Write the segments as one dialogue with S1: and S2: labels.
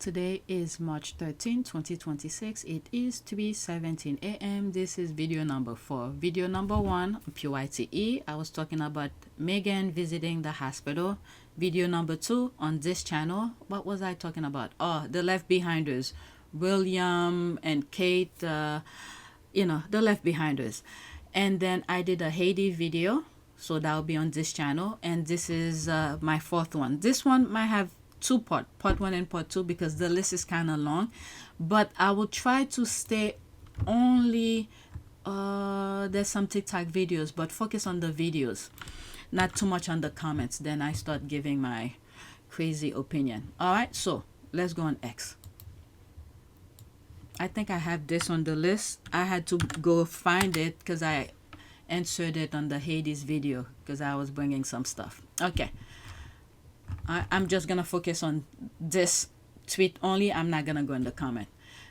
S1: Today is March 13, 2026. It is 3:17 a.m. This is video number 4. Video number 1, PYTE. I was talking about Meghan visiting the hospital. Video number 2 on this channel. What was I talking about? Oh, the Left Behinders. William and Kate, the Left Behinders. And then I did a Haiti video. So that will be on this channel. And this is my 4th one. This one might have part 1 and part 2, because the list is kind of long, but I will try to stay only there's some TikTok videos, but focus on the videos, not too much on the comments. Then I start giving my crazy opinion. All right, so let's go on X. I think I have this on the list. I had to go find it because I answered it on the Hades video because I was bringing some stuff. Okay, I'm just going to focus on this tweet only. I'm not going to go in the comment.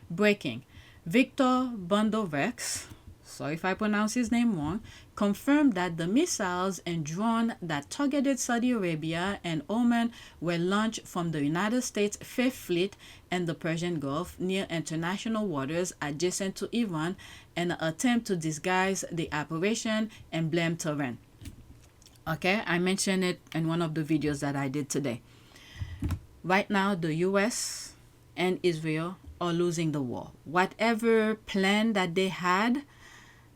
S1: Breaking. Viktor Bondarev, sorry if I pronounce his name wrong, confirmed that the missiles and drone that targeted Saudi Arabia and Oman were launched from the United States Fifth Fleet and the Persian Gulf near international waters adjacent to Iran, in an attempt to disguise the operation and blame Tehran. Okay, I mentioned it in one of the videos that I did today. Right now, the US and Israel are losing the war. Whatever plan that they had,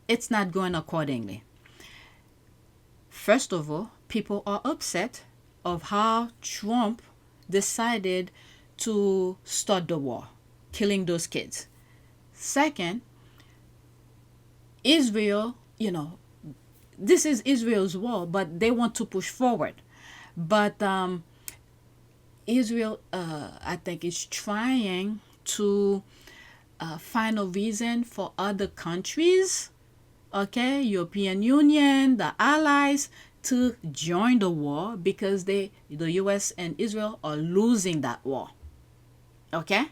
S1: it's not going accordingly. First of all, people are upset of how Trump decided to start the war, killing those kids. Second, Israel, this is Israel's war, but they want to push forward. But Israel, I think, is trying to find a reason for other countries, okay, European Union, the allies, to join the war, because the US and Israel are losing that war. Okay?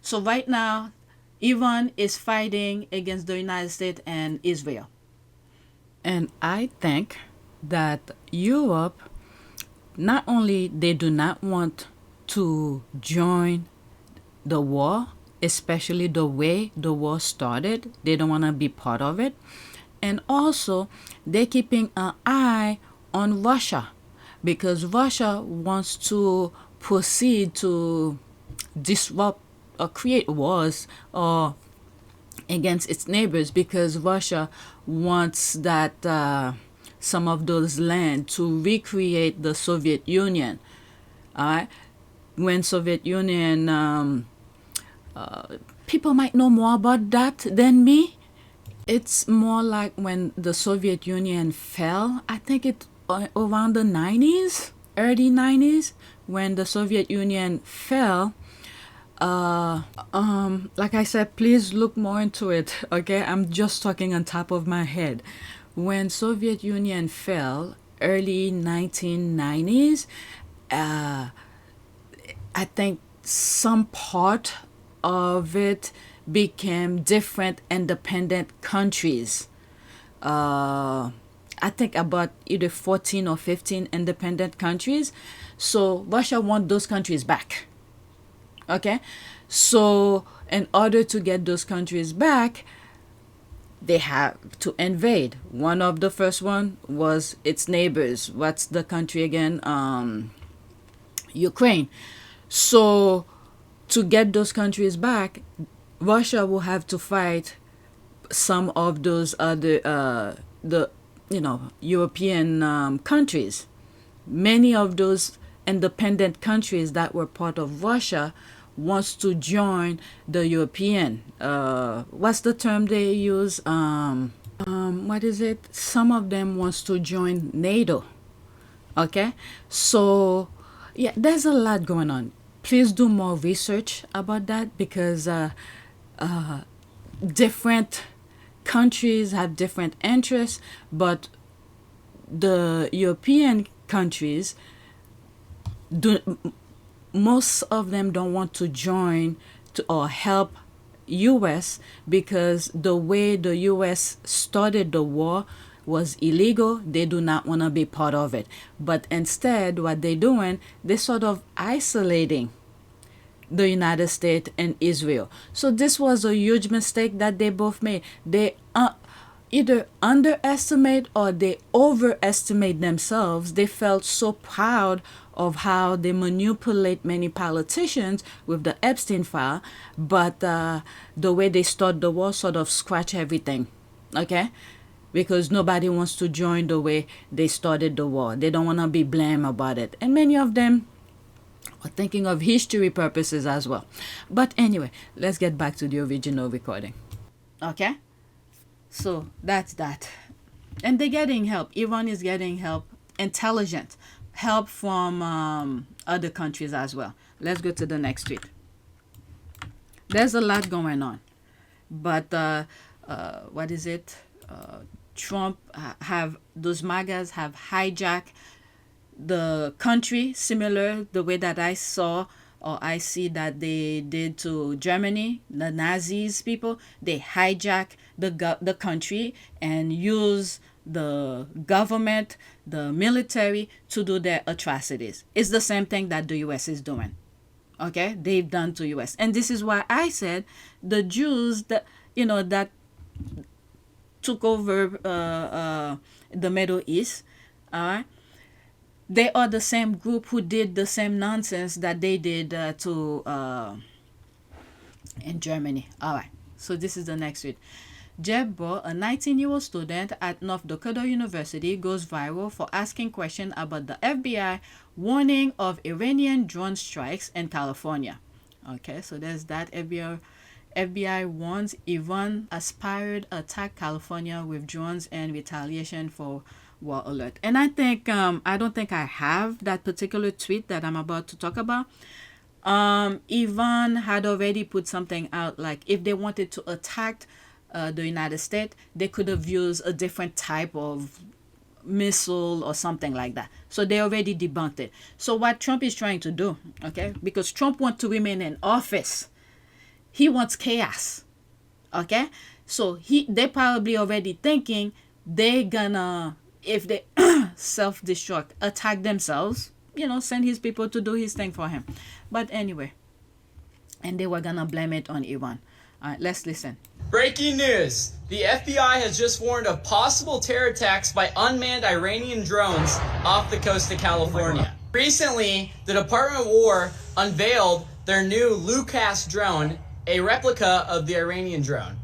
S1: So right now, Iran is fighting against the United States and Israel. And I think that Europe, not only they do not want to join the war, especially the way the war started, they don't want to be part of it. And also, they're keeping an eye on Russia, because Russia wants to proceed to disrupt or create wars or against its neighbors, because Russia wants that some of those land to recreate the Soviet Union. All right, when Soviet Union, people might know more about that than me. It's more like when the Soviet Union fell. I think it around the 90s, early 90s, when the Soviet Union fell. Like I said, please look more into it. Okay, I'm just talking on top of my head. When Soviet Union fell, early 1990s, I think some part of it became different independent countries. I think about either 14 or 15 independent countries. So Russia wants those countries back. Okay, so in order to get those countries back, they have to invade. One of the first one was its neighbors. What's the country again? Ukraine. So to get those countries back, Russia will have to fight some of those other European countries. Many of those independent countries that were part of Russia wants to join the European. What's the term they use? What is it? Some of them wants to join NATO. Okay, so yeah, there's a lot going on. Please do more research about that, because different countries have different interests, but the European countries most of them don't want to join or help US, because the way the US started the war was illegal. They do not want to be part of it. But instead, what they're doing, they're sort of isolating the United States and Israel. So this was a huge mistake that they both made. They either underestimate or they overestimate themselves. They felt so proud of how they manipulate many politicians with the Epstein file, but the way they start the war sort of scratch everything, okay? Because nobody wants to join the way they started the war. They don't want to be blamed about it. And many of them are thinking of history purposes as well. But anyway, let's get back to the original recording. Okay? So that's that. And they're getting help. Iran is getting help, intelligent help from other countries as well. Let's go to the next tweet. There's a lot going on. But what is it? Trump those MAGAs have hijacked the country, similar the way that I saw or I see that they did to Germany, the Nazis people. They hijack the country and use the government, the military to do their atrocities. It's the same thing that the US is doing. Okay, they've done to US, and this is why I said the Jews that that took over the Middle East. They are the same group who did the same nonsense that they did in Germany. All right, so this is the next tweet. Jeb Baugh, a 19-year-old student at North Dakota University, goes viral for asking questions about the FBI warning of Iranian drone strikes in California. Okay, so there's that. FBI warns Iran aspired attack California with drones and retaliation for war alert. And I think I don't think I have that particular tweet that I'm about to talk about. Iran had already put something out, like if they wanted to attack the United States, they could have used a different type of missile or something like that. So they already debunked it. So what Trump is trying to do, okay, because Trump wants to remain in office, he wants chaos, okay? So they probably already thinking they're gonna, if they self-destruct, attack themselves, send his people to do his thing for him. But anyway, and they were gonna blame it on Iran. All right, let's listen.
S2: Breaking news. The FBI has just warned of possible terror attacks by unmanned Iranian drones off the coast of California. Recently, the Department of War unveiled their new Lucas drone, a replica of the Iranian drone.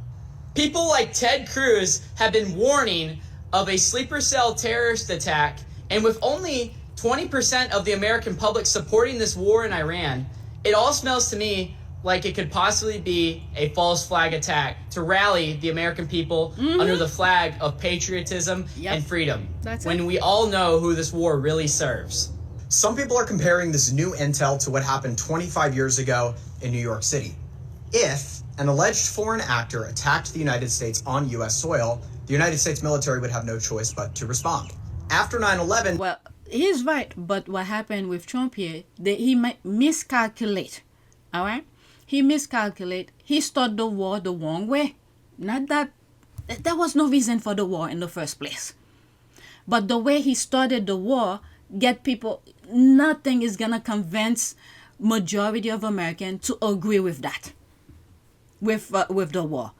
S2: People like Ted Cruz have been warning of a sleeper cell terrorist attack, and with only 20% of the American public supporting this war in Iran, it all smells to me like it could possibly be a false flag attack to rally the American people under the flag of patriotism and freedom. When we all know who this war really serves.
S3: Some people are comparing this new intel to what happened 25 years ago in New York City. If an alleged foreign actor attacked the United States on U.S. soil, the United States military would have no choice but to respond. After 9/11...
S1: Well, he's right, but what happened with Trump here, he might miscalculate, all right? He miscalculate. He started the war the wrong way. Not that there was no reason for the war in the first place. But the way he started the war, get people, nothing is going to convince majority of Americans to agree with that. With the war.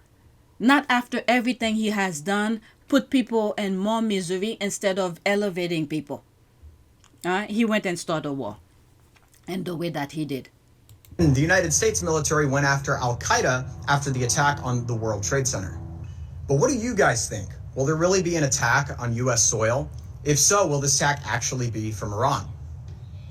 S1: Not after everything he has done, put people in more misery instead of elevating people. He went and started a war. And the way that he did.
S3: The United States military went after Al-Qaeda after the attack on the World Trade Center. But what do you guys think? Will there really be an attack on U.S. soil? If so, will this attack actually be from Iran?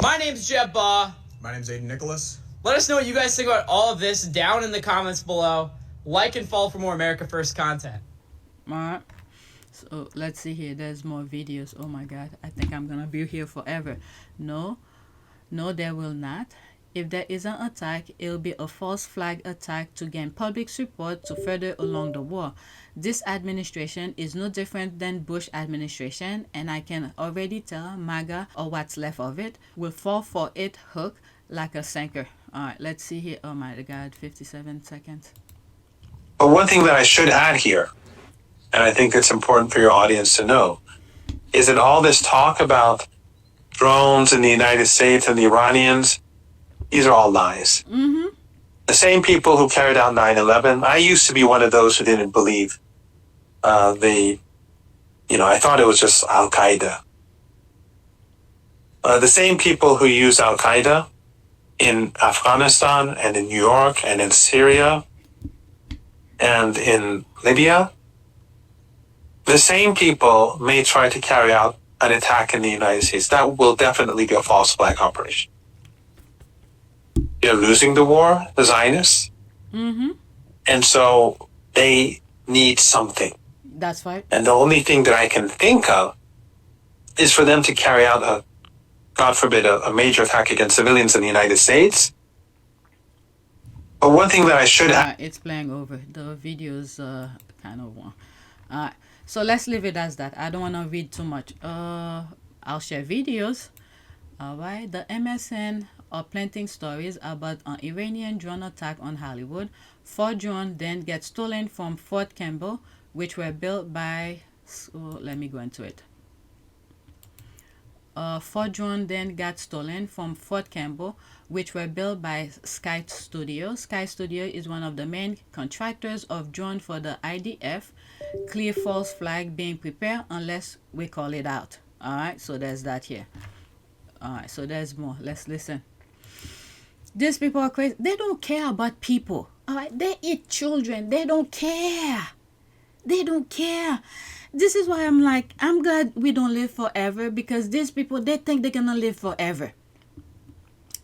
S2: My name's Jeb Baugh.
S3: My name's Aiden Nicholas.
S2: Let us know what you guys think about all of this down in the comments below. Like and follow for more America First content.
S1: Alright. So let's see here. There's more videos. Oh my God. I think I'm going to be here forever. No, there will not. If there is an attack, it will be a false flag attack to gain public support to further along the war. This administration is no different than Bush administration, and I can already tell MAGA, or what's left of it, will fall for it hook like a sinker. All right, let's see here. Oh my God, 57 seconds.
S4: But one thing that I should add here, and I think it's important for your audience to know, is that all this talk about drones in the United States and the Iranians, these are all lies. The same people who carried out 9/11. I used to be one of those who didn't believe I thought it was just Al-Qaeda. The same people who use Al-Qaeda in Afghanistan and in New York and in Syria and in Libya, the same people may try to carry out an attack in the United States. That will definitely be a false flag operation. They're losing the war, the Zionists.
S1: Mm-hmm.
S4: And so they need something.
S1: That's right.
S4: And the only thing that I can think of is for them to carry out God forbid, a major attack against civilians in the United States. But one thing that I should add...
S1: It's playing over. The video's kind of one. So let's leave it as that. I don't want to read too much. I'll share videos. All right. The MSN are planting stories about an Iranian drone attack on Hollywood. 4 drones then get stolen from Fort Campbell, which were built by... So let me go into it. 4 drones then got stolen from Fort Campbell, which were built by Sky Studio. Sky Studio is one of the main contractors of drones for the IDF. Clear false flag being prepared unless we call it out. All right, so there's that here. All right, so there's more. Let's listen. These people are crazy. They don't care about people. All right, they eat children. They don't care. They don't care. This is why I'm like, I'm glad we don't live forever, because these people, they think they're gonna live forever.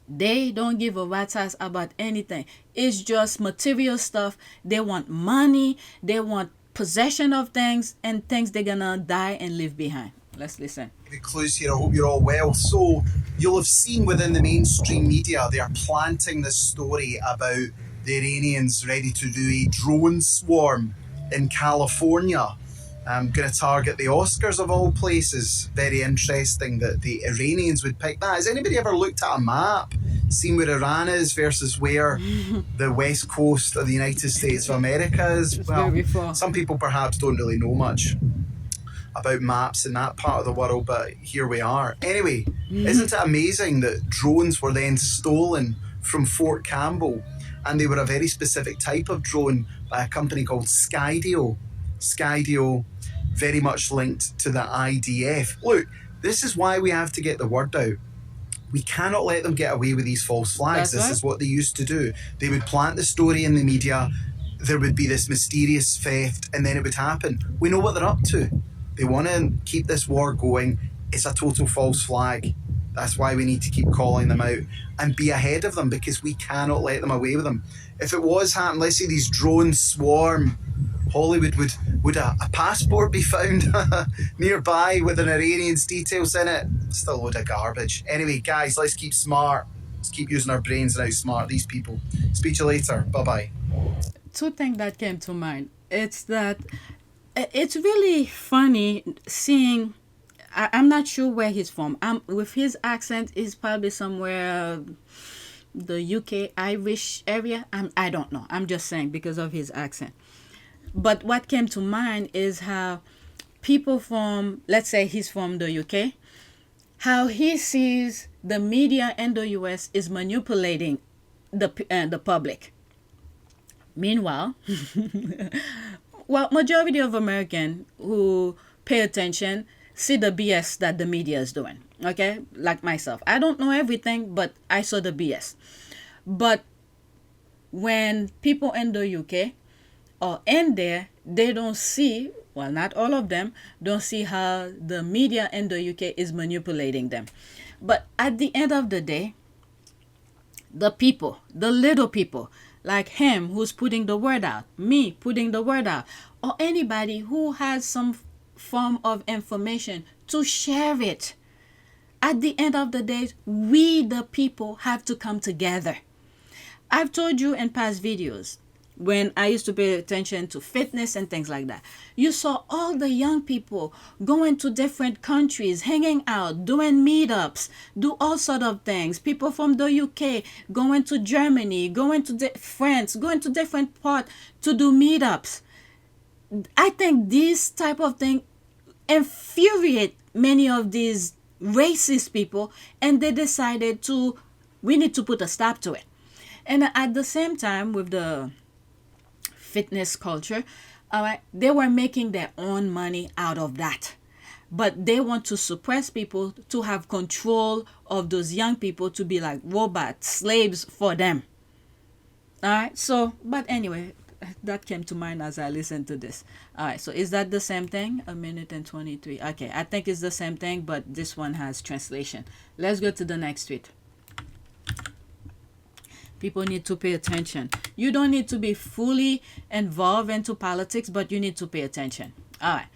S1: They don't give a rat's ass about anything. It's just material stuff. They want money. They want possession of things, and things they're gonna die and leave behind. Let's listen.
S5: Clues here. I hope you're all well. So you'll have seen within the mainstream media, they are planting this story about the Iranians ready to do a drone swarm in California. I'm going to target the Oscars of all places. Very interesting that the Iranians would pick that. Has anybody ever looked at a map, seen where Iran is versus where the west coast of the United States of America is? Well, some people perhaps don't really know much about maps in that part of the world, but here we are. Anyway, isn't it amazing that drones were then stolen from Fort Campbell, and they were a very specific type of drone by a company called Skydio. Skydio, very much linked to the IDF. Look, this is why we have to get the word out. We cannot let them get away with these false flags. This is what they used to do. They would plant the story in the media, there would be this mysterious theft, and then it would happen. We know what they're up to. They want to keep this war going. It's a total false flag. That's why we need to keep calling them out and be ahead of them, because we cannot let them away with them. If it was happening, let's say these drones swarm Hollywood, would a passport be found nearby with an Iranian's details in it? Still a load of garbage. Anyway, guys, let's keep smart. Let's keep using our brains and outsmart these people. Speak to you later. Bye-bye.
S1: 2 things that came to mind. It's that it's really funny seeing... I'm not sure where he's from. With his accent, he's probably somewhere the UK Irish area. I don't know. I'm just saying because of his accent. But what came to mind is how people from, let's say he's from the UK, how he sees the media in the US is manipulating the public. Meanwhile, well, majority of Americans who pay attention see the BS that the media is doing. Okay, like myself, I don't know everything, but I saw the BS. But when people in the UK or in there, they don't see, well, not all of them, don't see how the media in the UK is manipulating them. But at the end of the day, the people, the little people, like him who's putting the word out, me putting the word out, or anybody who has some form of information to share it. At the end of the day, we, the people, have to come together. I've told you in past videos, when I used to pay attention to fitness and things like that, you saw all the young people going to different countries, hanging out, doing meetups, do all sort of things. People from the UK going to Germany, going to France, going to different parts to do meetups. I think this type of thing infuriate many of these racist people, and they decided we need to put a stop to it. And at the same time, with the fitness culture, all right, they were making their own money out of that. But they want to suppress people to have control of those young people, to be like robots, slaves for them. All right. So, but anyway, that came to mind as I listened to this. All right. So is that the same thing? 1:23. Okay. I think it's the same thing, but this one has translation. Let's go to the next tweet. People need to pay attention. You don't need to be fully involved into politics, but you need to pay attention. All right.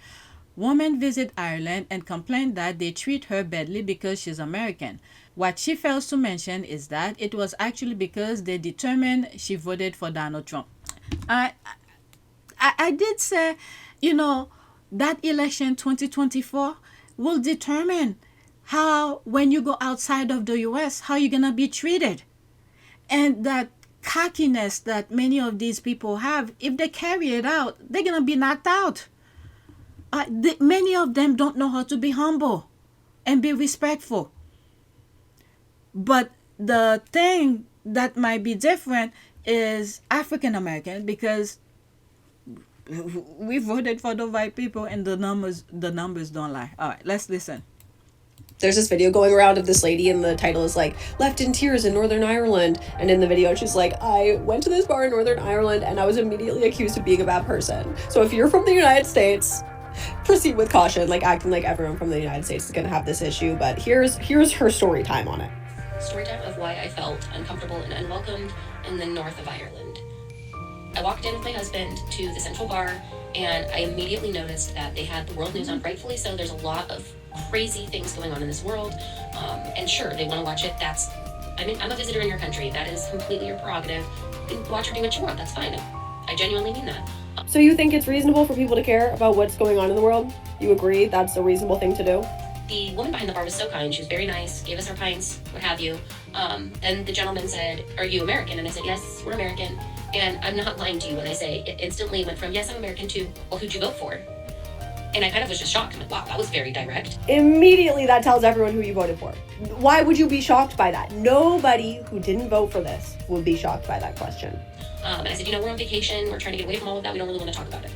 S1: Woman visit Ireland and complained that they treat her badly because she's American. What she fails to mention is that it was actually because they determined she voted for Donald Trump. I did say, that election 2024 will determine how, when you go outside of the U.S., how you're going to be treated. And that cockiness that many of these people have, if they carry it out, they're going to be knocked out. Many of them don't know how to be humble and be respectful. But the thing that might be different is African American, because we voted for the right people and the numbers don't lie. All right, let's listen.
S6: There's this video going around of this lady, and the title is like, left in tears in Northern Ireland. And in the video, she's like, I went to this bar in Northern Ireland and I was immediately accused of being a bad person. So if you're from the United States, proceed with caution, like acting like everyone from the United States is going to have this issue. But here's her story time on it.
S7: Story time of why I felt uncomfortable and unwelcomed in the north of Ireland. I walked in with my husband to the central bar, and I immediately noticed that they had the world news on, rightfully so. There's a lot of crazy things going on in this world, and sure, they want to watch it. I'm a visitor in your country. That is completely your prerogative. You can watch or do what you want. That's fine. I genuinely mean that.
S6: So you think it's reasonable for people to care about what's going on in the world? You agree that's a reasonable thing to do?
S7: The woman behind the bar was so kind. She was very nice, gave us our pints, what have you. And the gentleman said, are you American? And I said, yes, we're American. And I'm not lying to you when I say it instantly went from, yes, I'm American, to, well, who'd you vote for? And I kind of was just shocked. I'm like, wow, that was very direct.
S6: Immediately that tells everyone who you voted for. Why would you be shocked by that? Nobody who didn't vote for this would be shocked by that question.
S7: And I said, we're on vacation. We're trying to get away from all of that. We don't really want to talk about it.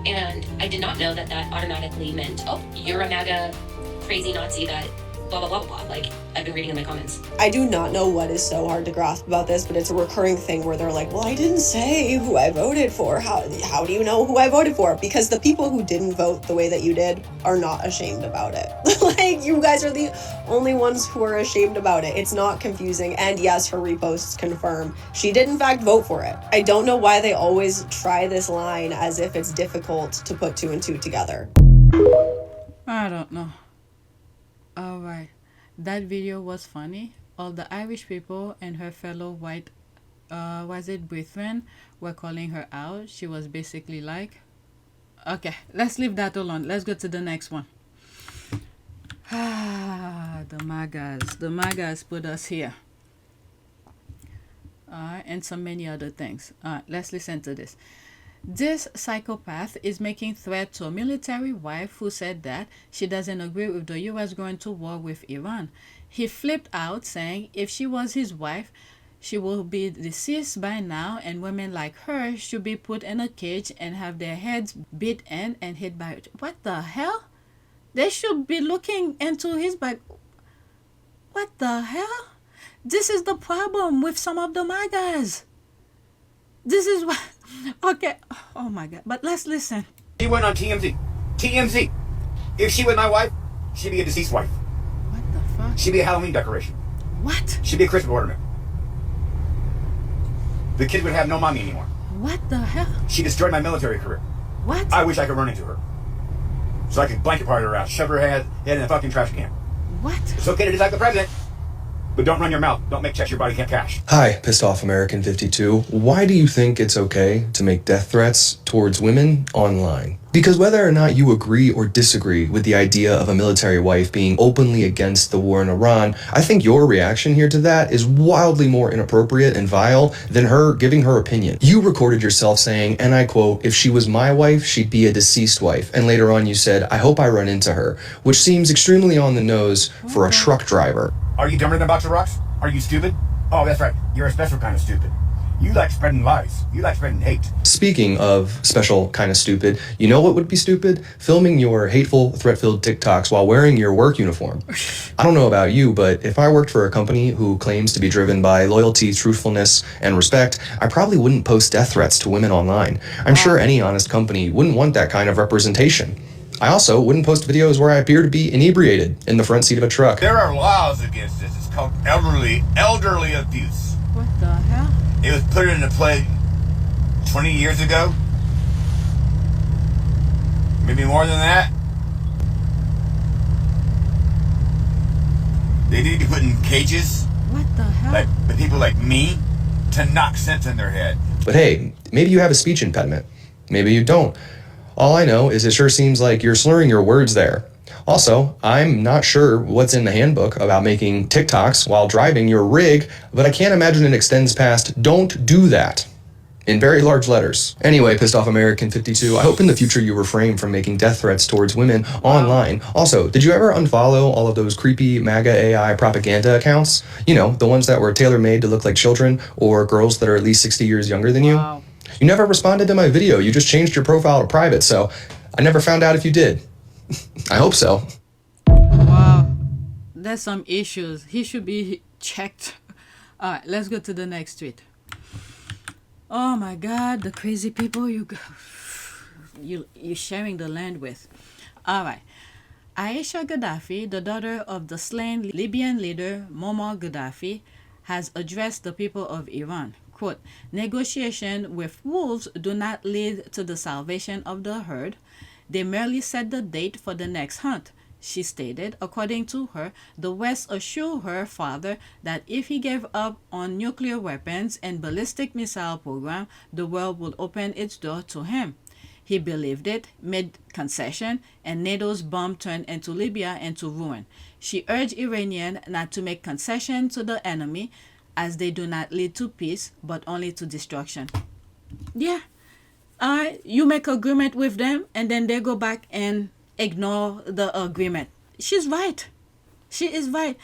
S7: And I did not know that automatically meant, oh, you're a MAGA crazy Nazi that blah, blah, blah, blah, like I've been reading in my comments.
S6: I do not know what is so hard to grasp about this, but it's a recurring thing where they're like, well, I didn't say who I voted for. How do you know who I voted for? Because the people who didn't vote the way that you did are not ashamed about it. Like, you guys are the only ones who are ashamed about it. It's not confusing. And yes, her reposts confirm she did in fact vote for it. I don't know why they always try this line as if it's difficult to put two and two together.
S1: I don't know. All right, that video was funny. All the Irish people and her fellow white, brethren were calling her out. She was basically like, okay, let's leave that alone. Let's go to the next one. The MAGAs put us here. And so many other things. Let's listen to this. This psychopath is making threat to a military wife who said that she doesn't agree with the U.S. going to war with Iran. He flipped out, saying if she was his wife, she will be deceased by now, and women like her should be put in a cage and have their heads beat in and hit by it. What the hell? They should be looking into his back. What the hell? This is the problem with some of the MAGAs. This is what... Okay. Oh my God. But let's listen.
S8: She went on TMZ. TMZ. If she was my wife, she'd be a deceased wife.
S1: What the fuck?
S8: She'd be a Halloween decoration.
S1: What?
S8: She'd be a Christmas ornament. The kids would have no mommy anymore.
S1: What the hell?
S8: She destroyed my military career.
S1: What?
S8: I wish I could run into her. So I could blanket part her out, shove her head in a fucking trash can.
S1: What?
S8: It's okay to dislike the president, but don't run your mouth. Don't make checks your body can't cash.
S9: Hi, Pissed Off American 52. Why do you think it's okay to make death threats towards women online? Because whether or not you agree or disagree with the idea of a military wife being openly against the war in Iran, I think your reaction here to that is wildly more inappropriate and vile than her giving her opinion. You recorded yourself saying, and I quote, if she was my wife, she'd be a deceased wife. And later on you said, I hope I run into her, which seems extremely on the nose for a truck driver.
S8: Are you dumber than a box of rocks? Are you stupid? Oh, that's right. You're a special kind of stupid. You like spreading lies. You like spreading hate.
S9: Speaking of special kind of stupid, you know what would be stupid? Filming your hateful, threat-filled TikToks while wearing your work uniform. I don't know about you, but if I worked for a company who claims to be driven by loyalty, truthfulness, and respect, I probably wouldn't post death threats to women online. I'm sure any honest company wouldn't want that kind of representation. I also wouldn't post videos where I appear to be inebriated in the front seat of a truck.
S8: There are laws against this. It's called elderly abuse.
S1: What the hell?
S8: It was put into play 20 years ago. Maybe more than that. They need to be put in cages.
S1: What the hell?
S8: Like the people like me to knock sense in their head.
S9: But hey, maybe you have a speech impediment. Maybe you don't. All I know is it sure seems like you're slurring your words there. Also, I'm not sure what's in the handbook about making TikToks while driving your rig, but I can't imagine it extends past "don't do that" in very large letters. Anyway, pissed off American 52, I hope in the future you refrain from making death threats towards women online. Also, did you ever unfollow all of those creepy MAGA AI propaganda accounts? You know, the ones that were tailor-made to look like children or girls that are at least 60 years younger than you?
S1: Wow.
S9: You never responded to my video. You just changed your profile to private, so I never found out if you did. I hope so.
S1: Wow. There's some issues. He should be checked. All right, let's go to the next tweet. Oh my God, the crazy people you're sharing the land with. All right. Aisha Gaddafi, the daughter of the slain Libyan leader Muammar Gaddafi, has addressed the people of Iran. Quote, negotiation with wolves do not lead to the salvation of the herd. They merely set the date for the next hunt. She stated, according to her, the West assured her father that if he gave up on nuclear weapons and ballistic missile program, the world would open its door to him. He believed it, made concession, and NATO's bomb turned into Libya into ruin. She urged Iranians not to make concession to the enemy, as they do not lead to peace, but only to destruction. Yeah. You make agreement with them, and then they go back and ignore the agreement. She's right. She is right.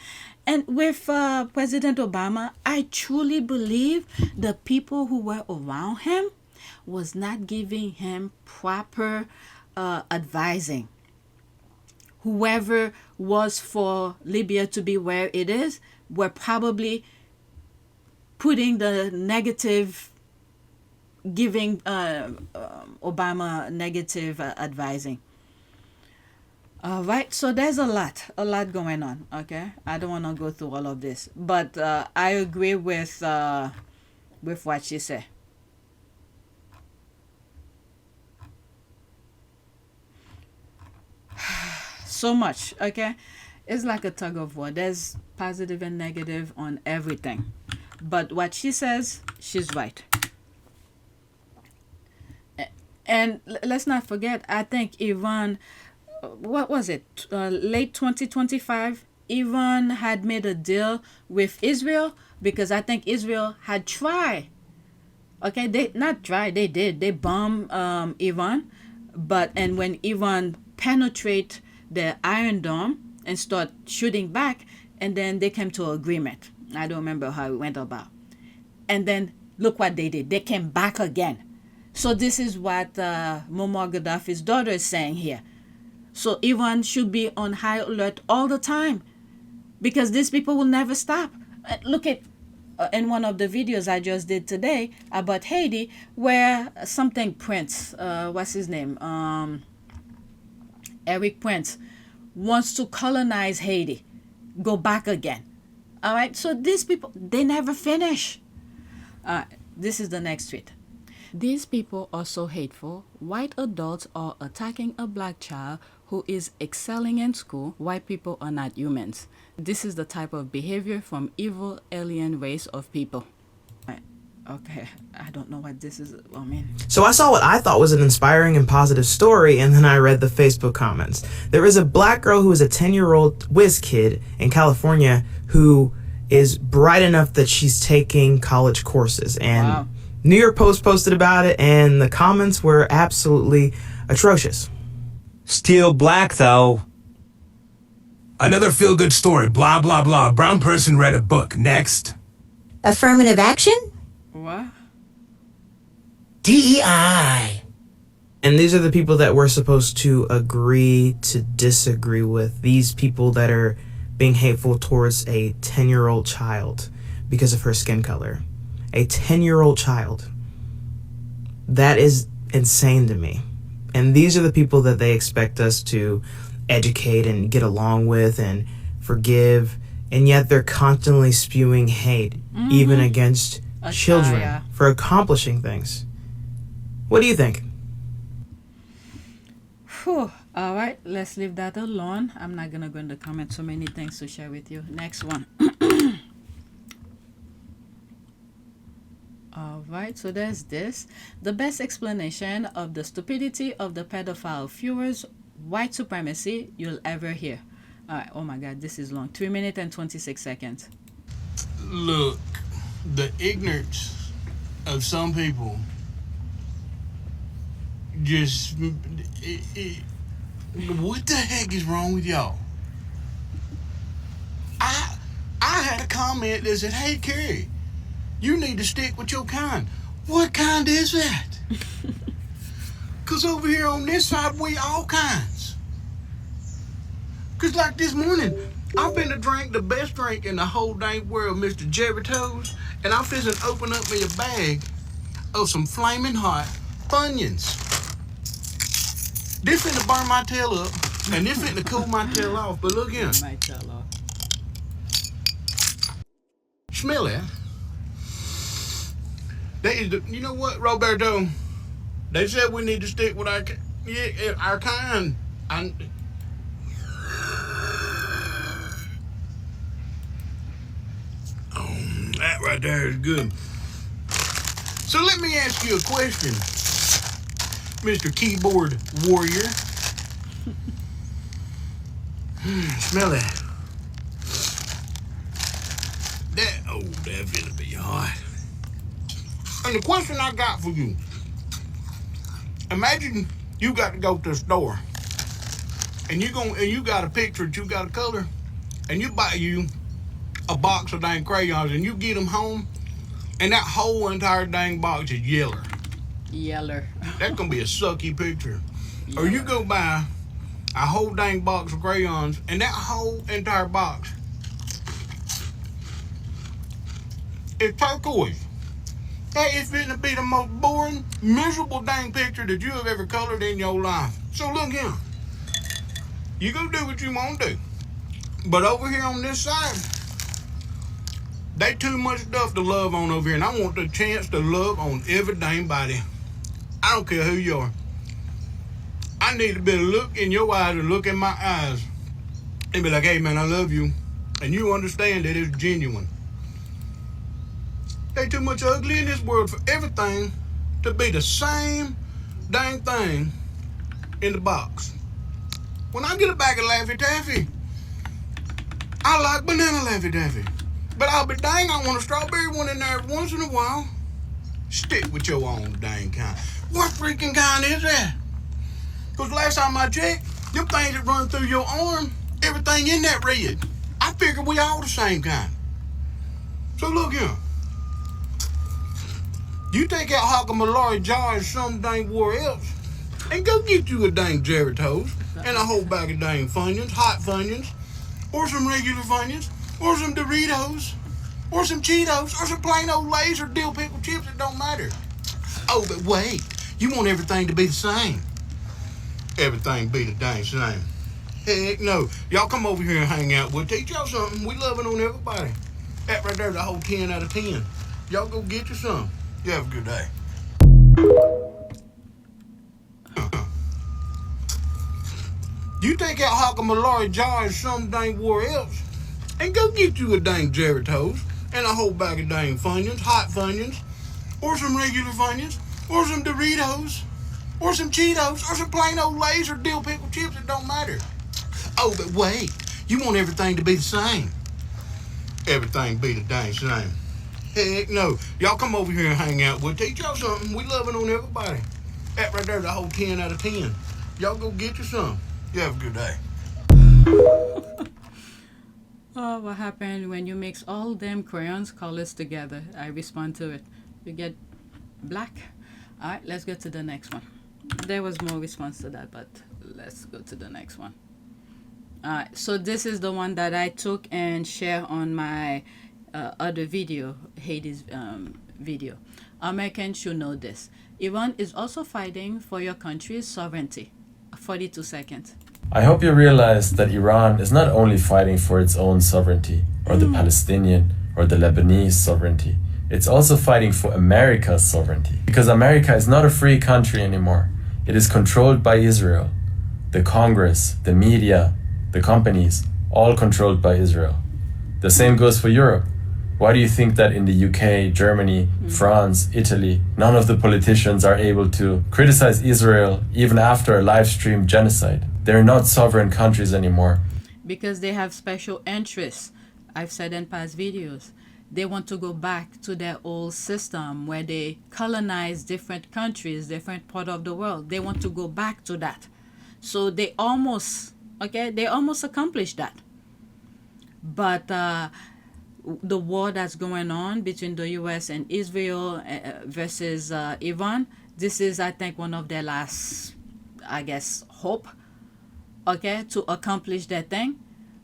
S1: And with President Obama, I truly believe the people who were around him was not giving him proper advising. Whoever was for Libya to be where it is were probably putting the negative, giving Obama negative advising. All right, so there's a lot going on. Okay, I don't want to go through all of this, but I agree with what she said. So much. Okay, it's like a tug of war. There's positive and negative on everything, but what she says, she's right. And let's not forget, I think Iran, what was it, late 2025, Iran had made a deal with Israel because I think Israel had tried. Okay, they did. They bombed Iran, and when Iran penetrate the Iron Dome and start shooting back, and then they came to agreement. I don't remember how it went about. And then look what they did. They came back again. So this is what Muammar Gaddafi's daughter is saying here. So Iran should be on high alert all the time because these people will never stop. Look at in one of the videos I just did today about Haiti, where something Prince, what's his name? Eric Prince wants to colonize Haiti, go back again. All right, so these people, they never finish. This is the next tweet. These people are so hateful. White adults are attacking a black child who is excelling in school. White people are not humans. This is the type of behavior from evil alien race of people. Okay, I don't know what this is. I mean,
S10: so I saw what I thought was an inspiring and positive story, and then I read the Facebook comments. There is a black girl who is a 10-year-old whiz kid in California who is bright enough that she's taking college courses, and wow. New York Post posted about it, and the comments were absolutely atrocious.
S11: Still black, though. Another feel-good story, blah, blah, blah. Brown person read a book. Next.
S12: Affirmative action?
S1: What?
S8: DEI.
S10: And these are the people that we're supposed to agree to disagree with. These people that are being hateful towards a 10-year-old child because of her skin color. A 10-year-old child. That is insane to me. And these are the people that they expect us to educate and get along with and forgive. And yet they're constantly spewing hate, even against children for accomplishing things. What do you think?
S1: Whew. All right, let's leave that alone. I'm not going to go in the comments. So many things to share with you. Next one. All right, so there's this. The best explanation of the stupidity of the pedophile führer's white supremacy you'll ever hear. All right, oh my God, this is long. 3 minutes and 26 seconds.
S13: Look, the ignorance of some people just... what the heck is wrong with y'all? I had a comment that said, hey, Carrie, you need to stick with your kind. What kind is that? Because over here on this side, we all kinds. Because like this morning, I'm finna drink the best drink in the whole dang world, Mr. Jeb Baugh, and I'm finna open up me a bag of some flaming hot Funyuns. This finna burn my tail up, and this finna cool my tail off, but look here.
S1: My tail off.
S13: Smell it. That is the, you know what, Roberto? They said we need to stick with our kind. That right there is good. So let me ask you a question, Mr. Keyboard Warrior. Smell that. That's gonna be hot. And the question I got for you, imagine you got to go to the store and you got a picture that you got a color and you buy you a box of dang crayons and you get them home and that whole entire dang box is yeller.
S1: Yeller.
S13: That's gonna be a sucky picture.
S1: Yeller.
S13: Or you go buy a whole dang box of crayons and that whole entire box is turquoise. That is finna be the most boring, miserable dang picture that you have ever colored in your life. So look here. You go do what you want to do. But over here on this side, they too much stuff to love on over here. And I want the chance to love on every dang body. I don't care who you are. I need to be able to look in your eyes and look in my eyes and be like, hey man, I love you. And you understand that it's genuine. They too much ugly in this world for everything to be the same dang thing in the box. When I get a bag of Laffy Taffy, I like banana Laffy Taffy. But I'll be dang, I want a strawberry one in there once in a while. Stick with your own dang kind. What freaking kind is that? Because last time I checked, them things that run through your arm, everything in that red. I figure we all the same kind. So look here. You take out Hockamalari jar or some dang war else and go get you a dang Jerry Toast and a whole bag of dang Funyuns, hot Funyuns, or some regular Funyuns, or some Doritos, or some Cheetos, or some plain old Lay's or dill pickle chips, it don't matter. Oh, but wait, you want everything to be the same. Everything be the dang same. Heck no. Y'all come over here and hang out. We'll teach y'all something. We loving on everybody. That right there's a whole 10 out of 10. Y'all go get you some. You have a good day. You take out Hockamalari jar or some dang war else and go get you a dang Jerry Toast and a whole bag of dang Funyuns, hot Funyuns, or some regular Funyuns, or some Doritos, or some Cheetos, or some plain old Lay's or dill pickle chips, it don't matter. Oh, but wait, you want everything to be the same. Everything be the dang same. Heck no. Y'all come over here and hang out. We'll teach y'all something. We loving on everybody. That right there's a whole 10 out of 10. Y'all go get you some. You have a good day.
S1: Oh, what happened when you mix all them crayons colors together? I respond to it. You get black. All right, let's go to the next one. There was more response to that, but let's go to the next one. All right, so this is the one that I took and share on my other video, Haiti's video. Americans should know this. Iran is also fighting for your country's sovereignty. 42 seconds.
S12: I hope you realize that Iran is not only fighting for its own sovereignty, or the Palestinian, or the Lebanese sovereignty. It's also fighting for America's sovereignty. Because America is not a free country anymore. It is controlled by Israel. The Congress, the media, the companies, all controlled by Israel. The same goes for Europe. Why do you think that in the UK, Germany, France, Italy, none of the politicians are able to criticize Israel even after a live stream genocide? They're not sovereign countries anymore.
S1: Because they have special interests. I've said in past videos. They want to go back to their old system where they colonize different countries, different part of the world. They want to go back to that. So they almost accomplished that. But the war that's going on between the U.S. and Israel versus Iran, this is, I think, one of their last, I guess, hope, to accomplish that thing.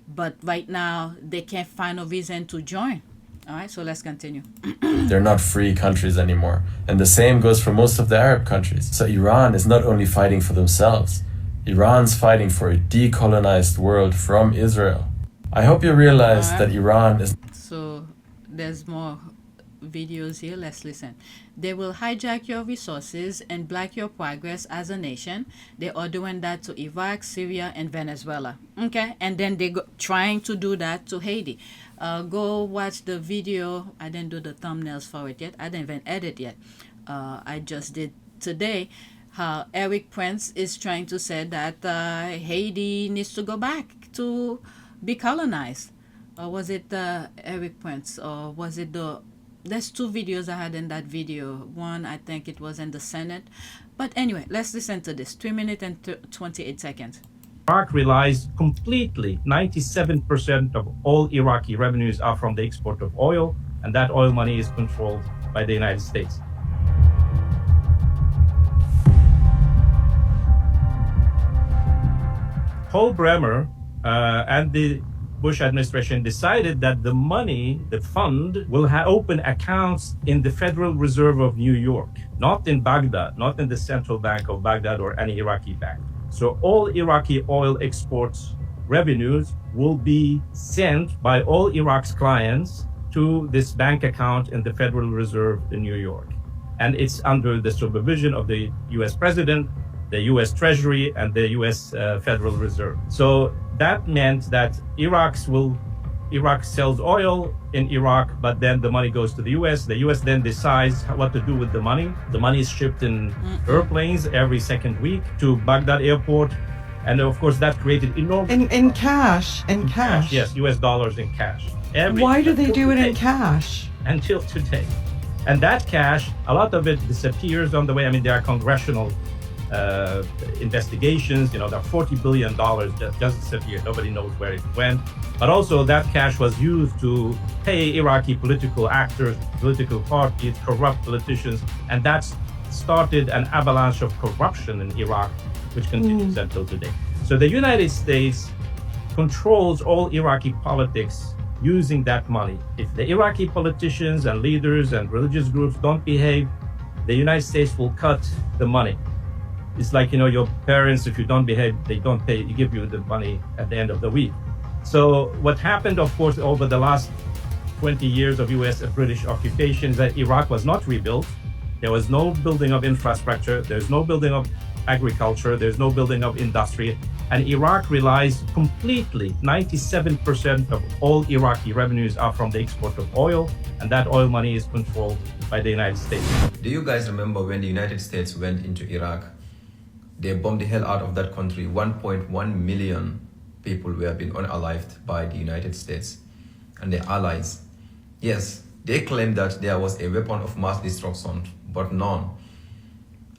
S1: But right now, they can't find a reason to join. All right, so let's continue.
S12: They're not free countries anymore. And the same goes for most of the Arab countries. So Iran is not only fighting for themselves, Iran's fighting for a decolonized world from Israel. I hope you realize that Iran is...
S1: So there's more videos here. Let's listen. They will hijack your resources and block your progress as a nation. They are doing that to Iraq, Syria, and Venezuela. Okay, and then they go trying to do that to Haiti. Go watch the video. I didn't do the thumbnails for it yet. I didn't even edit yet. I just did today. How Eric Prince is trying to say that Haiti needs to go back to be colonized. Or was it Eric Prince? Or was it the... There's two videos I had in that video. One, I think it was in the Senate. But anyway, let's listen to this. 3 minutes and 28 seconds.
S14: Iraq relies completely, 97% of all Iraqi revenues are from the export of oil, and that oil money is controlled by the United States. Paul Bremer and the Bush administration decided that the money, the fund, will open accounts in the Federal Reserve of New York, not in Baghdad, not in the Central Bank of Baghdad or any Iraqi bank. So all Iraqi oil exports revenues will be sent by all Iraq's clients to this bank account in the Federal Reserve in New York. And it's under the supervision of the US President, the US Treasury, and the US Federal Reserve. So that meant that Iraq sells oil in Iraq, but then the money goes to the US. The US then decides what to do with the money. The money is shipped in airplanes every second week to Baghdad airport. And of course that created enormous...
S15: In cash.
S14: Yes, US dollars in cash.
S15: Why do they do it in cash?
S14: Until today. And that cash, a lot of it disappears on the way. I mean, there are congressional investigations, there are $40 billion that just disappeared. Nobody knows where it went. But also that cash was used to pay Iraqi political actors, political parties, corrupt politicians, and that's started an avalanche of corruption in Iraq, which continues until today. So the United States controls all Iraqi politics using that money. If the Iraqi politicians and leaders and religious groups don't behave, the United States will cut the money. It's like, your parents, if you don't behave, they don't pay, you give you the money at the end of the week. So what happened, of course, over the last 20 years of US and British occupation is that Iraq was not rebuilt. There was no building of infrastructure. There's no building of agriculture. There's no building of industry. And Iraq relies completely, 97% of all Iraqi revenues are from the export of oil, and that oil money is controlled by the United States.
S16: Do you guys remember when the United States went into Iraq? They bombed the hell out of that country. 1.1 million people were being unalived by the United States and their allies. Yes, they claimed that there was a weapon of mass destruction, but none.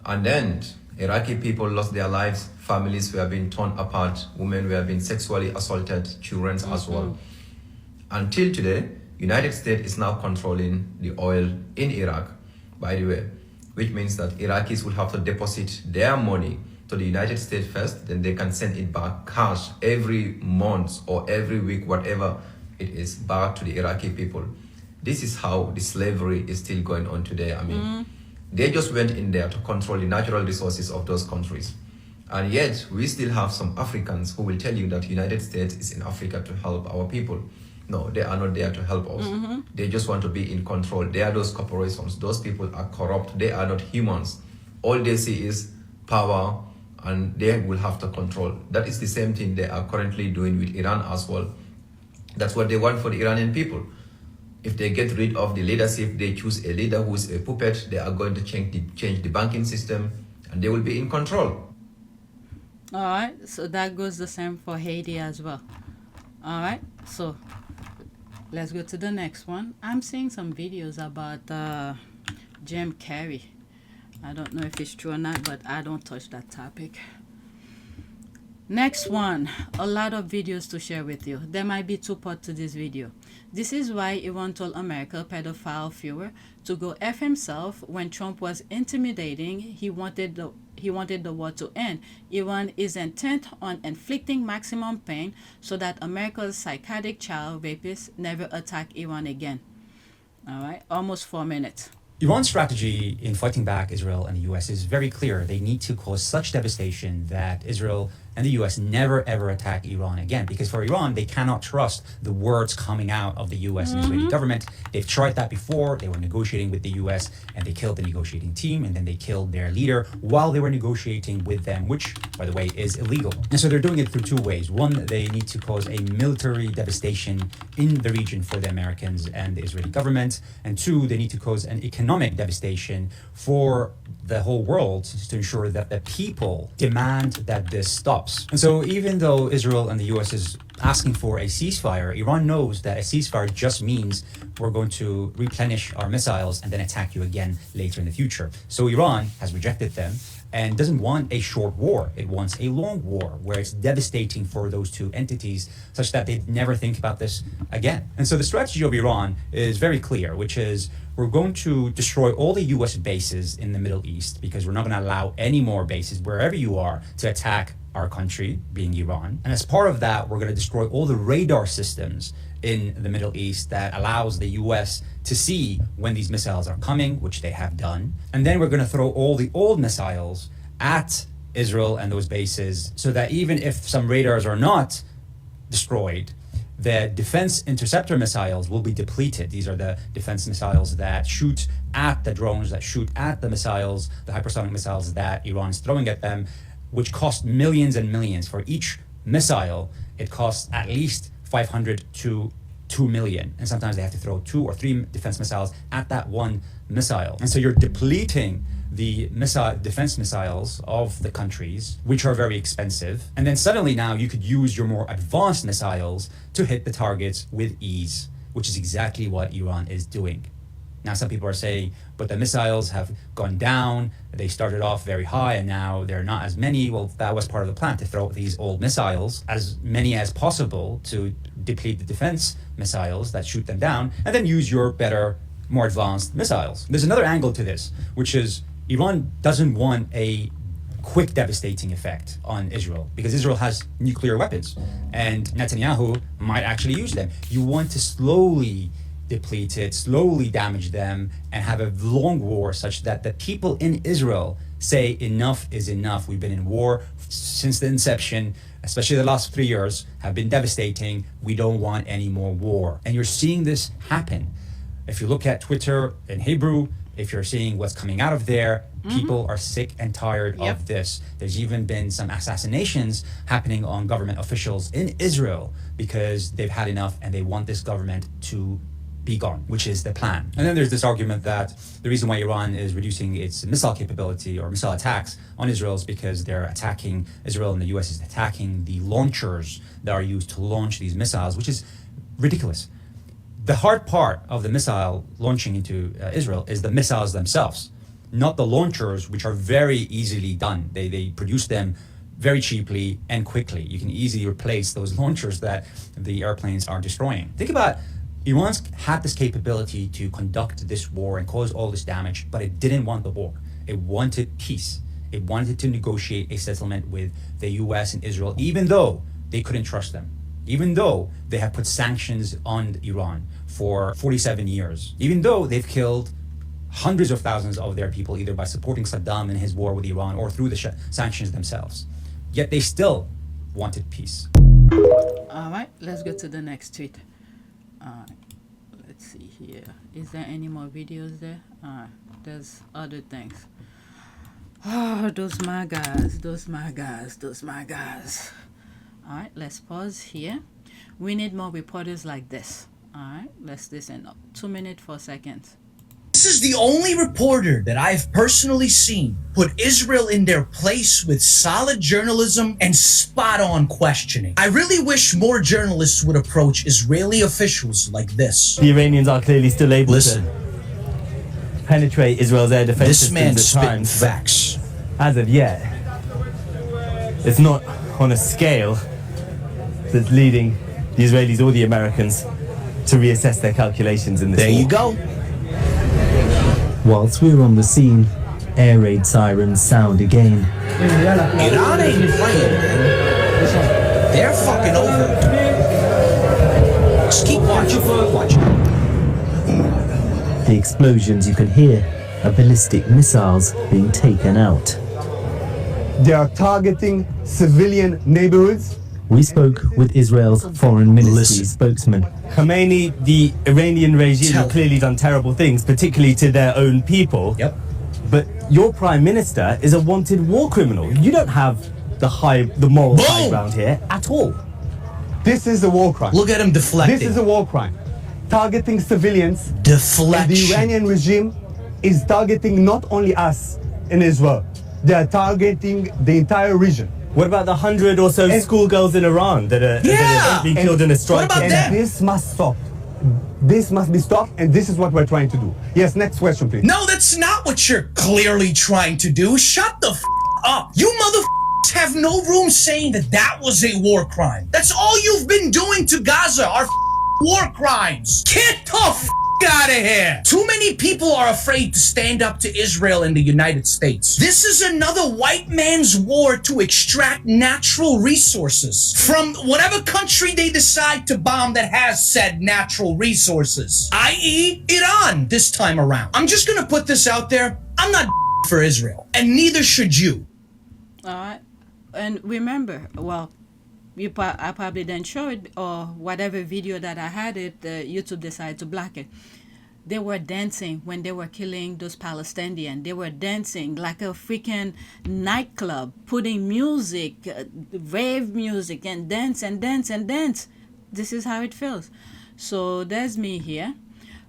S16: And then Iraqi people lost their lives, families were being torn apart, women were being sexually assaulted, children as well. Until today, United States is now controlling the oil in Iraq, by the way, which means that Iraqis will have to deposit their money to the United States first, then they can send it back cash every month or every week, whatever it is, back to the Iraqi people. This is how the slavery is still going on today. I mean, they just went in there to control the natural resources of those countries. And yet, we still have some Africans who will tell you that the United States is in Africa to help our people. No, they are not there to help us. They just want to be in control. They are those corporations. Those people are corrupt. They are not humans. All they see is power, and they will have to control. That is the same thing they are currently doing with Iran as well. That's what they want for the Iranian people. If they get rid of the leadership, they choose a leader who is a puppet, they are going to change the banking system, and they will be in control.
S1: All right, so that goes the same for Haiti as well. All right, so let's go to the next one. I'm seeing some videos about Jim Carrey. I don't know if it's true or not, but I don't touch that topic. Next one, a lot of videos to share with you. There might be two parts to this video. This is why Iran told America, pedophile führer, to go F himself when Trump was intimidating. He wanted the war to end. Iran is intent on inflicting maximum pain so that America's psychotic child rapists never attack Iran again. All right, almost 4 minutes.
S17: Iran's strategy in fighting back Israel and the US is very clear. They need to cause such devastation that Israel and the US never ever attack Iran again. Because for Iran, they cannot trust the words coming out of the US and Israeli government. They've tried that before. They were negotiating with the US and they killed the negotiating team, and then they killed their leader while they were negotiating with them, which, by the way, is illegal. And so they're doing it through two ways. One, they need to cause a military devastation in the region for the Americans and the Israeli government. And two, they need to cause an economic devastation for the whole world to ensure that the people demand that this stops. And so even though Israel and the US is asking for a ceasefire, Iran knows that a ceasefire just means we're going to replenish our missiles and then attack you again later in the future. So Iran has rejected them and doesn't want a short war. It wants a long war where it's devastating for those two entities such that they'd never think about this again. And so the strategy of Iran is very clear, which is we're going to destroy all the US bases in the Middle East because we're not going to allow any more bases wherever you are to attack our country, being Iran. And as part of that, we're going to destroy all the radar systems in the Middle East that allows the US to see when these missiles are coming, which they have done. And then we're going to throw all the old missiles at Israel and those bases so that even if some radars are not destroyed, the defense interceptor missiles will be depleted. These are the defense missiles that shoot at the drones, that shoot at the missiles, the hypersonic missiles that Iran is throwing at them, which cost millions and millions. For each missile, it costs at least 500 to 2 million. And sometimes they have to throw 2 or 3 defense missiles at that one missile. And so you're depleting the defense missiles of the countries, which are very expensive. And then suddenly now you could use your more advanced missiles to hit the targets with ease, which is exactly what Iran is doing. Now, some people are saying, but the missiles have gone down. They started off very high and now they're not as many. Well, that was part of the plan, to throw these old missiles, as many as possible, to deplete the defense missiles that shoot them down, and then use your better, more advanced missiles. There's another angle to this, which is Iran doesn't want a quick devastating effect on Israel because Israel has nuclear weapons and Netanyahu might actually use them. You want to slowly deplete it, slowly damage them, and have a long war such that the people in Israel say enough is enough. We've been in war since the inception, especially the last 3 years, have been devastating. We don't want any more war. And you're seeing this happen. If you look at Twitter in Hebrew, if you're seeing what's coming out of there, people are sick and tired of this. There's even been some assassinations happening on government officials in Israel because they've had enough and they want this government to be gone, which is the plan. And then there's this argument that the reason why Iran is reducing its missile capability or missile attacks on Israel is because they're attacking Israel, and the US is attacking the launchers that are used to launch these missiles, which is ridiculous. The hard part of the missile launching into Israel is the missiles themselves, not the launchers, which are very easily done. They produce them very cheaply and quickly. You can easily replace those launchers that the airplanes are destroying. Think about Iran's had this capability to conduct this war and cause all this damage, but it didn't want the war. It wanted peace. It wanted to negotiate a settlement with the US and Israel, even though they couldn't trust them, even though they have put sanctions on Iran for 47 years, even though they've killed hundreds of thousands of their people, either by supporting Saddam in his war with Iran or through the sanctions themselves. Yet they still wanted peace.
S1: All right, let's go to the next tweet. Let's see here. Is there any more videos there? There's other things. Oh, those MAGAs, those MAGAs, those MAGAs. All right, let's pause here. We need more reporters like this. All right, let's listen up. 2 minutes, 4 seconds.
S18: This is the only reporter that I've personally seen put Israel in their place with solid journalism and spot-on questioning. I really wish more journalists would approach Israeli officials like this.
S11: The Iranians are clearly still able to penetrate Israel's air defense
S18: This man's
S11: systems at
S18: spitting
S11: times.
S18: facts.
S11: As of yet, it's not on a scale that's leading the Israelis or the Americans to reassess their calculations in this
S18: There
S11: war.
S18: you go.
S19: Whilst we're on the scene, air raid sirens sound again.
S18: Iran ain't playing, man. They're fucking over. Just keep watching.
S19: The explosions you can hear are ballistic missiles being taken out.
S20: They are targeting civilian neighborhoods.
S19: We spoke with Israel's foreign ministry spokesman.
S11: Khomeini, the Iranian regime have clearly done terrible things, particularly to their own people.
S18: Yep.
S11: But your prime minister is a wanted war criminal. You don't have the moral high ground here at all.
S20: This is a war crime.
S18: Look at him deflecting.
S20: This is a war crime. Targeting civilians.
S18: Deflection.
S20: And the Iranian regime is targeting not only us in Israel. They are targeting the entire region.
S11: What about the 100 or so schoolgirls in Iran that are being killed in a strike?
S20: And this must stop. This must be stopped, and this is what we're trying to do. Yes, next question, please.
S18: No, that's not what you're clearly trying to do. Shut the up. You have no room saying that was a war crime. That's all you've been doing to Gaza are war crimes. Get the out of here. Too many people are afraid to stand up to Israel and the United States. This is another white man's war to extract natural resources from whatever country they decide to bomb that has said natural resources, i.e. Iran this time around. I'm just gonna put this out there. I'm not for Israel, and neither should you.
S1: All right, and remember, well, I probably didn't show it, or whatever video that I had it, YouTube decided to block it. They were dancing when they were killing those Palestinians. They were dancing like a freaking nightclub, putting music, rave music, and dance and dance and dance. This is how it feels. So there's me here.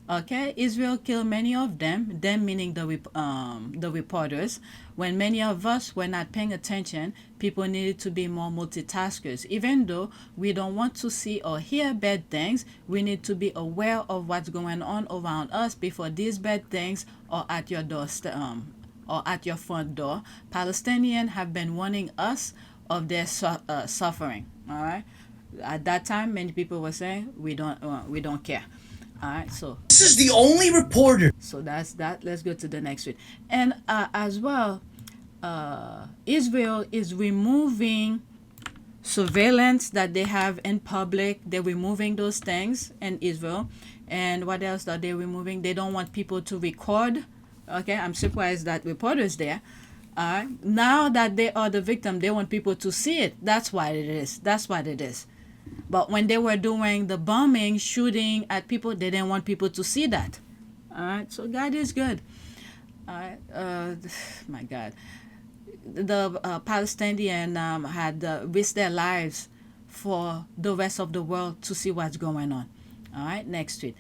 S1: Okay, Israel killed many of them meaning the reporters. When many of us were not paying attention, people needed to be more multitaskers. Even though we don't want to see or hear bad things, we need to be aware of what's going on around us before these bad things are at your doorstep or at your front door. Palestinians have been warning us of their suffering. All right. At that time, many people were saying we don't care. All right, so
S18: this is the only reporter.
S1: So that's that. Let's go to the next one. And as well, Israel is removing surveillance that they have in public. They're removing those things in Israel. And what else are they removing? They don't want people to record. Okay, I'm surprised that reporters there. Now that they are the victim, they want people to see it. That's what it is. That's what it is. But when they were doing the bombing, shooting at people, they didn't want people to see that. All right, so God is good. All right, my God. The Palestinians had risked their lives for the rest of the world to see what's going on. All right, next tweet.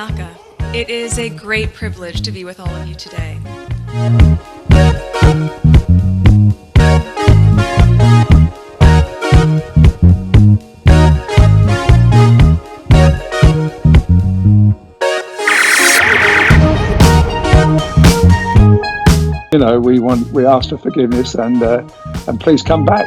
S21: Tanaka. It is a great privilege to be with all of you today.
S22: You know, we ask for forgiveness and please come back.